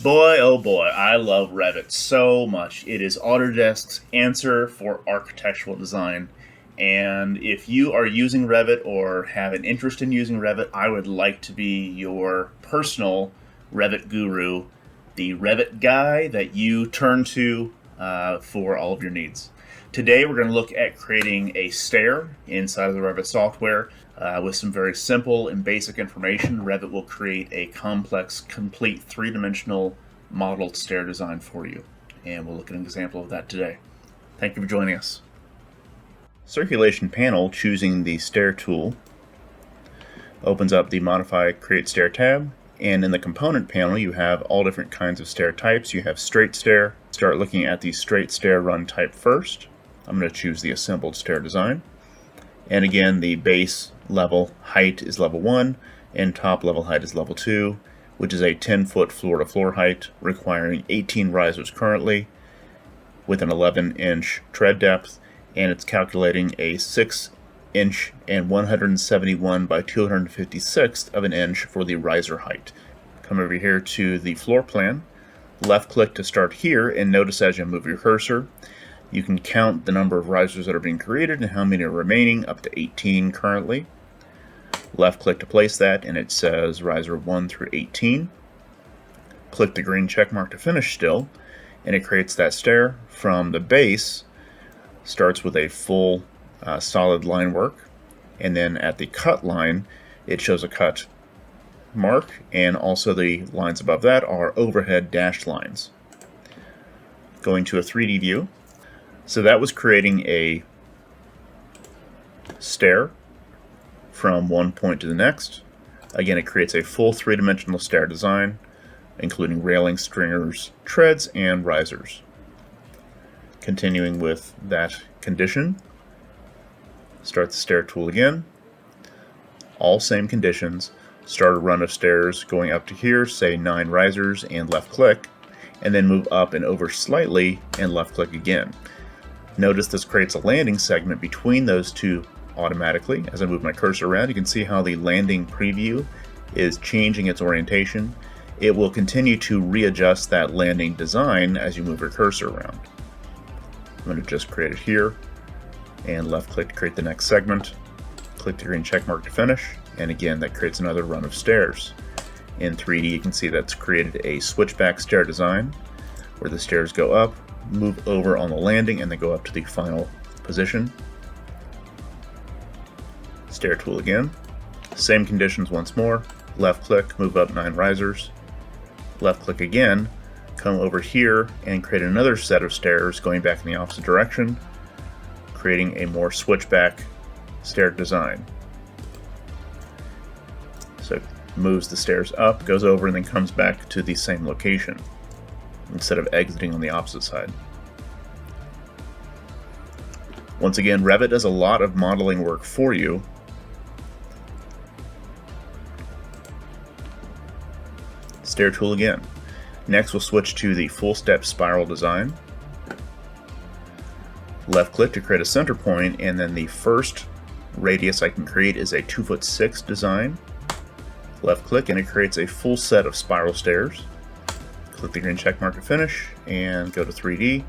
Boy, oh boy, I love Revit so much. It is Autodesk's answer for architectural design. And if you are using Revit or have an interest in using Revit, I would like to be your personal Revit guru, the Revit guy that you turn to for all of your needs. Today, we're going to look at creating a stair inside of the Revit software. With some very simple and basic information, Revit will create a complex, complete three-dimensional modeled stair design for you. And we'll look at an example of that today. Thank you for joining us. Circulation panel, choosing the stair tool, opens up the Modify Create Stair tab. And in the component panel, you have all different kinds of stair types. You have straight stair. Start looking at the straight stair run type first. I'm going to choose the assembled stair design. And again, the base level height is level 1, and top level height is level 2, which is a 10-foot floor-to-floor height, requiring 18 risers currently, with an 11-inch tread depth, and it's calculating a 6-inch and 171 by 256 of an inch for the riser height. Come over here to the floor plan, left-click to start here, and notice as you move your cursor, you can count the number of risers that are being created and how many are remaining, up to 18 currently. Left click to place that, and it says riser 1 through 18. Click the green check mark to finish still, and it creates that stair. From the base, starts with a full solid line work, and then at the cut line, it shows a cut mark, and also the lines above that are overhead dashed lines. Going to a 3D view. So that was creating a stair from one point to the next. Again, it creates a full three-dimensional stair design, including railings, stringers, treads, and risers. Continuing with that condition, start the stair tool again. All same conditions. Start a run of stairs going up to here, say 9 risers, and left click, and then move up and over slightly and left click again. Notice this creates a landing segment between those two automatically. As I move my cursor around, you can see how the landing preview is changing its orientation. It will continue to readjust that landing design as you move your cursor around. I'm going to just create it here, and left click to create the next segment. Click the green check mark to finish, and again that creates another run of stairs. In 3D you can see that's created a switchback stair design where the stairs go up, move over on the landing, and then go up to the final position. Stair tool again. Same conditions once more. Left click, move up 9 risers. Left click again, come over here and create another set of stairs going back in the opposite direction, creating a more switchback stair design. So it moves the stairs up, goes over, and then comes back to the same location, instead of exiting on the opposite side. Once again, Revit does a lot of modeling work for you. Stair tool again. Next we'll switch to the full step spiral design. Left click to create a center point, and then the first radius I can create is a 2'6" design. Left click and it creates a full set of spiral stairs. Click the green check mark to finish and go to 3D,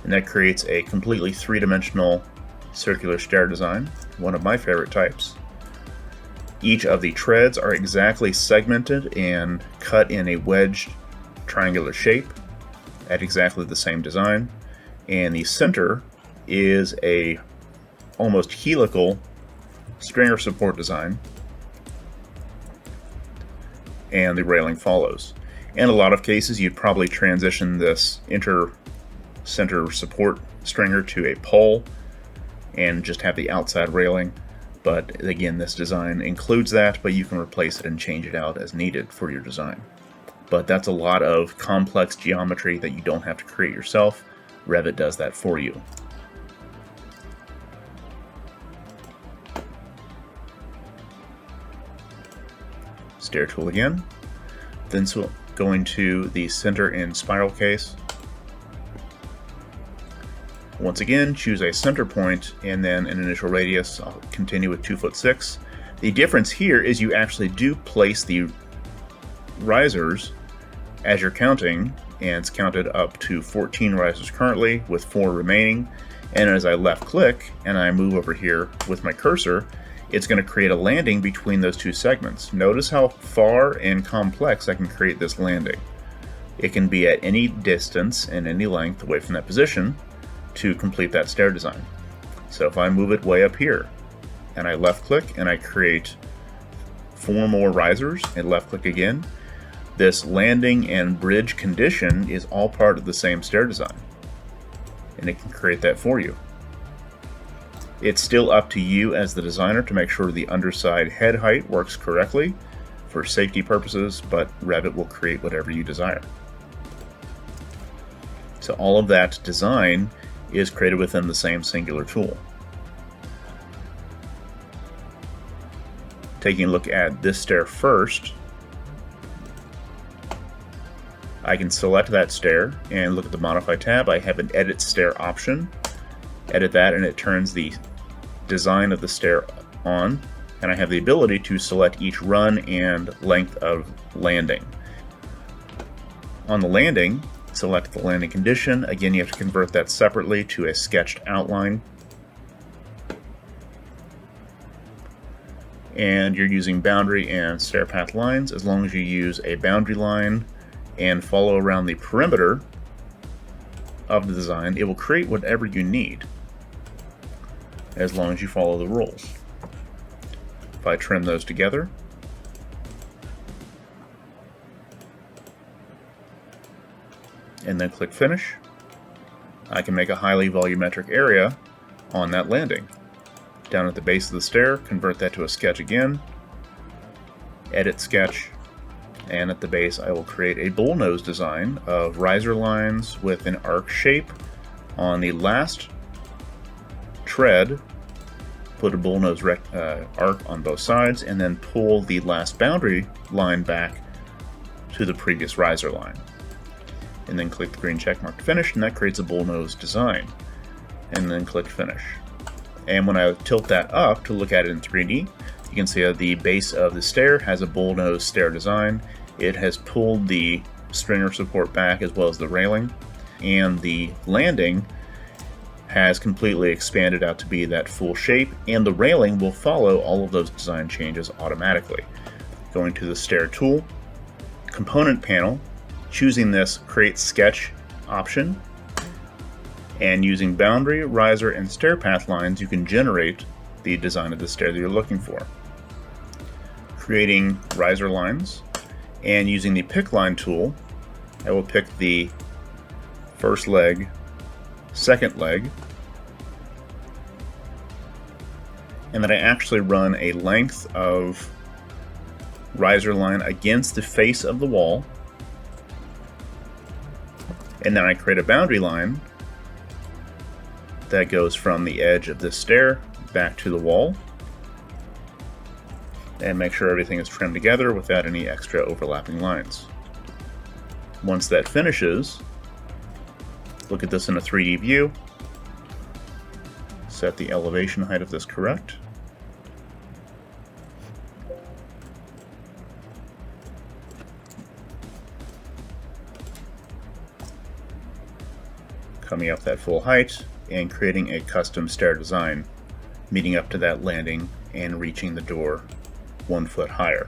and that creates a completely three-dimensional circular stair design, one of my favorite types. Each of the treads are exactly segmented and cut in a wedged triangular shape at exactly the same design, and the center is a almost helical stringer support design, and the railing follows. In a lot of cases, you'd probably transition this center support stringer to a pole and just have the outside railing. But again, this design includes that, but you can replace it and change it out as needed for your design. But that's a lot of complex geometry that you don't have to create yourself. Revit does that for you. Stair tool again. Then going to the center and spiral case. Once again, choose a center point and then an initial radius. I'll continue with 2'6". The difference here is you actually do place the risers As you're counting, and it's counted up to 14 risers currently with 4 remaining, and as I left click and I move over here with my cursor, it's going to create a landing between those two segments. Notice how far and complex I can create this landing. It can be at any distance and any length away from that position to complete that stair design. So if I move it way up here and I left click and I create 4 more risers and left click again, this landing and bridge condition is all part of the same stair design, and it can create that for you. It's still up to you as the designer to make sure the underside head height works correctly for safety purposes, but Revit will create whatever you desire. So all of that design is created within the same singular tool. Taking a look at this stair first, I can select that stair and look at the Modify tab. I have an Edit Stair option. Edit that and it turns the design of the stair on, and I have the ability to select each run and length of landing. On the landing, select the landing condition. Again, you have to convert that separately to a sketched outline. And you're using boundary and stair path lines. As long as you use a boundary line and follow around the perimeter of the design, it will create whatever you need, as long as you follow the rules. If I trim those together, and then click Finish, I can make a highly volumetric area on that landing. Down at the base of the stair, convert that to a sketch again, edit sketch, and at the base I will create a bullnose design of riser lines with an arc shape. On the last tread, put a bullnose arc on both sides, and then pull the last boundary line back to the previous riser line. And then click the green check mark to finish, and that creates a bullnose design. And then click Finish. And when I tilt that up to look at it in 3D, you can see that the base of the stair has a bullnose stair design. It has pulled the stringer support back as well as the railing, and the landing has completely expanded out to be that full shape, and the railing will follow all of those design changes automatically. Going to the stair tool, component panel, choosing this Create Sketch option, and using boundary, riser, and stair path lines, you can generate the design of the stair that you're looking for. Creating riser lines, and using the Pick Line tool, I will pick the first leg, second leg, and then I actually run a length of riser line against the face of the wall, and then I create a boundary line that goes from the edge of this stair back to the wall, and make sure everything is trimmed together without any extra overlapping lines. Once that finishes, look at this in a 3D view, set the elevation height of this correct, coming up that full height, and creating a custom stair design, meeting up to that landing and reaching the door 1 foot higher.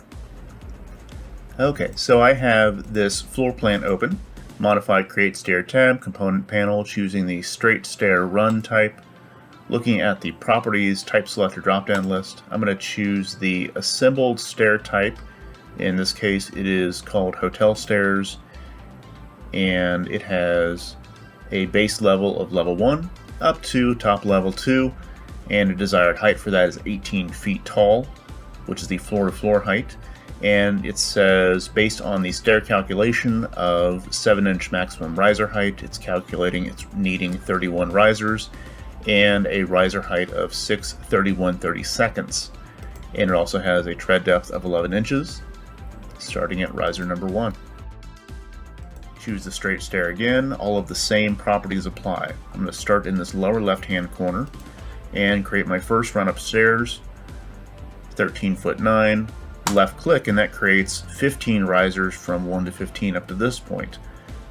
Okay, so I have this floor plan open. Modify Create Stair tab, component panel, choosing the straight stair run type. Looking at the properties type selector drop-down list, I'm going to choose the assembled stair type. In this case, it is called Hotel Stairs, and it has a base level of level 1 up to top level 2, and a desired height for that is 18 feet tall, which is the floor-to-floor height. And it says, based on the stair calculation of 7-inch maximum riser height, it's calculating it's needing 31 risers and a riser height of 6/31/32. And it also has a tread depth of 11 inches, starting at riser number 1. Choose the straight stair again. All of the same properties apply. I'm going to start in this lower left-hand corner and create my first run upstairs, 13'9", left click and that creates 15 risers from 1 to 15 up to this point.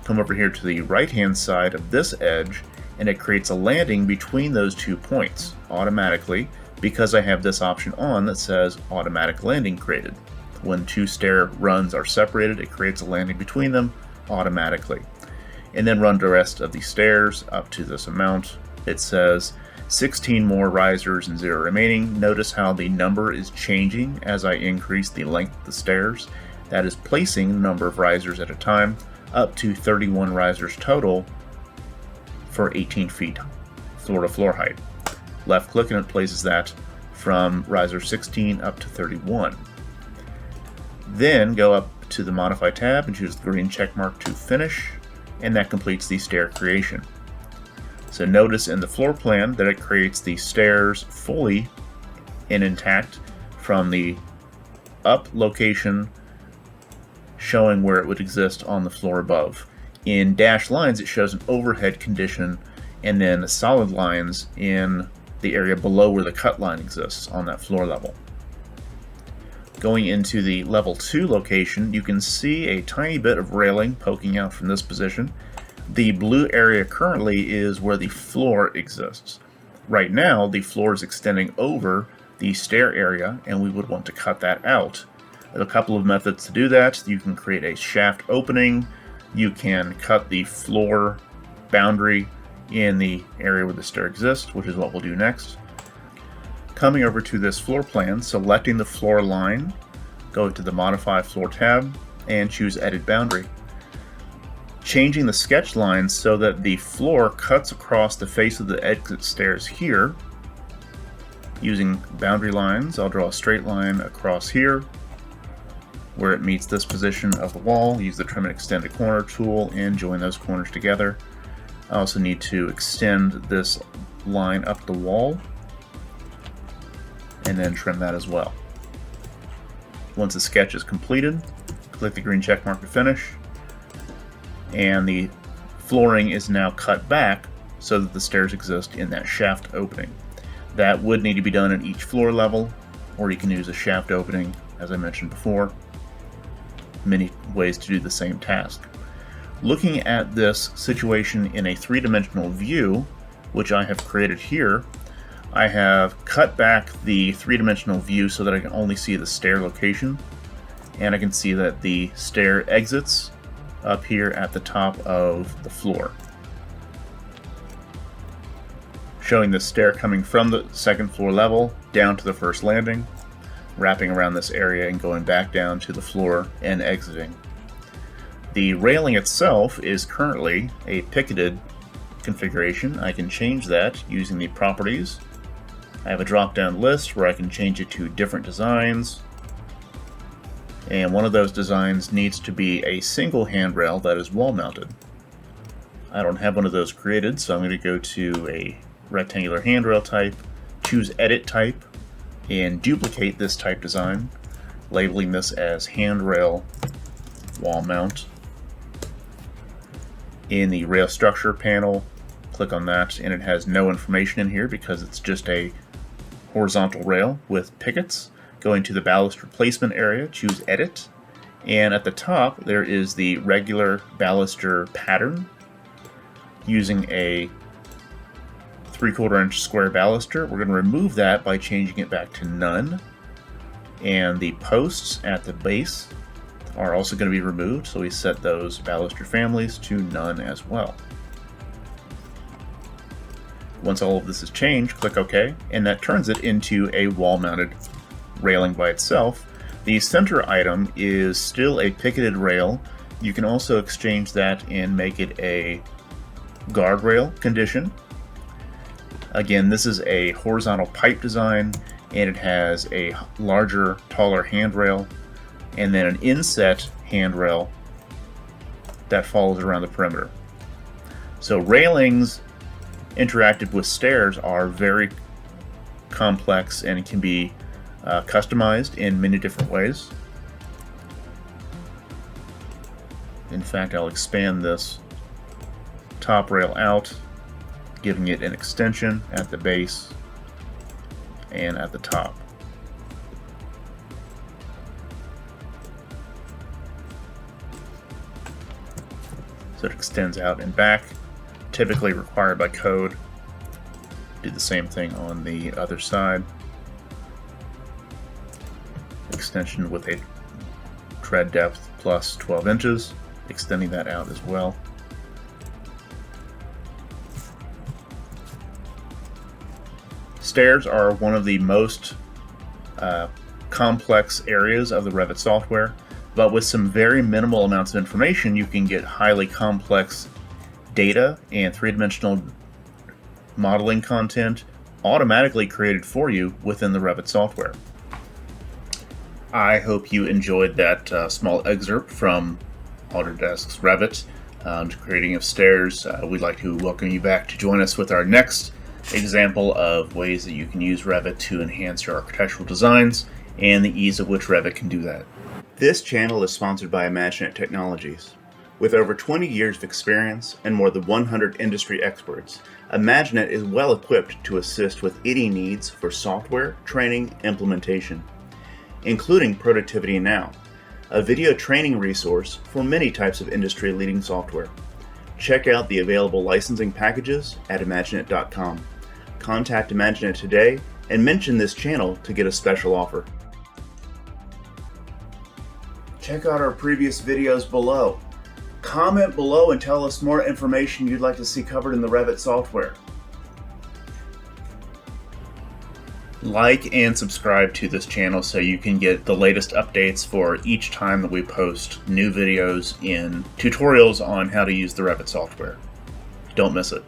Come over here to the right hand side of this edge and it creates a landing between those 2 points automatically, because I have this option on that says automatic landing created. When 2 stair runs are separated, it creates a landing between them automatically. And then run the rest of the stairs up to this amount. It says 16 more risers and 0 remaining. Notice how the number is changing as I increase the length of the stairs. That is placing the number of risers at a time up to 31 risers total for 18 feet floor to floor height. Left click and it places that from riser 16 up to 31. Then go up to the Modify tab and choose the green check mark to finish, and that completes the stair creation. So notice in the floor plan that it creates the stairs fully and intact from the up location, showing where it would exist on the floor above. In dashed lines it shows an overhead condition, and then solid lines in the area below where the cut line exists on that floor level. Going into the level 2 location, you can see a tiny bit of railing poking out from this position. The blue area currently is where the floor exists. Right now, the floor is extending over the stair area, and we would want to cut that out. There are a couple of methods to do that. You can create a shaft opening. You can cut the floor boundary in the area where the stair exists, which is what we'll do next. Coming over to this floor plan, selecting the floor line, go to the Modify Floor tab and choose Edit Boundary. Changing the sketch line so that the floor cuts across the face of the exit stairs here. Using boundary lines, I'll draw a straight line across here where it meets this position of the wall. Use the Trim and Extend a Corner tool and join those corners together. I also need to extend this line up the wall and then trim that as well. Once the sketch is completed, click the green check mark to finish, and the flooring is now cut back so that the stairs exist in that shaft opening. That would need to be done at each floor level, or you can use a shaft opening, as I mentioned before. Many ways to do the same task. Looking at this situation in a 3-dimensional view, which I have created here, I have cut back the 3-dimensional view so that I can only see the stair location, and I can see that the stair exits up here at the top of the floor, showing the stair coming from the second floor level down to the first landing, wrapping around this area and going back down to the floor and exiting. The railing itself is currently a picketed configuration. I can change that using the properties. I have a drop-down list where I can change it to different designs, and one of those designs needs to be a single handrail that is wall-mounted. I don't have one of those created, so I'm going to go to a rectangular handrail type, choose Edit Type, and duplicate this type design, labeling this as Handrail Wall Mount. In the Rail Structure panel, click on that, and it has no information in here because it's just a horizontal rail with pickets. Going to the baluster placement area, choose Edit, and at the top there is the regular baluster pattern. Using a 3/4 inch square baluster, we're going to remove that by changing it back to none, and the posts at the base are also going to be removed, so we set those baluster families to none as well. Once all of this is changed, click OK, and that turns it into a wall-mounted railing by itself. The center item is still a picketed rail. You can also exchange that and make it a guardrail condition. Again, this is a horizontal pipe design, and it has a larger, taller handrail, and then an inset handrail that follows around the perimeter. So railings interacted with stairs are very complex and can be customized in many different ways. In fact, I'll expand this top rail out, giving it an extension at the base and at the top. so it extends out and back, typically required by code. Do the same thing on the other side. Extension with a tread depth plus 12 inches, extending that out as well. Stairs are one of the most complex areas of the Revit software, but with some very minimal amounts of information, you can get highly complex data and three-dimensional modeling content automatically created for you within the Revit software. I hope you enjoyed that small excerpt from Autodesk's Revit creating of stairs. We'd like to welcome you back to join us with our next example of ways that you can use Revit to enhance your architectural designs and the ease of which Revit can do that. This channel is sponsored by Imaginet Technologies. With over 20 years of experience and more than 100 industry experts, Imaginet is well equipped to assist with any needs for software, training, implementation, including Productivity Now, a video training resource for many types of industry-leading software. Check out the available licensing packages at Imaginet.com. Contact Imaginet today and mention this channel to get a special offer. Check out our previous videos below. Comment below and tell us more information you'd like to see covered in the Revit software. Like and subscribe to this channel so you can get the latest updates for each time that we post new videos in tutorials on how to use the Revit software. Don't miss it.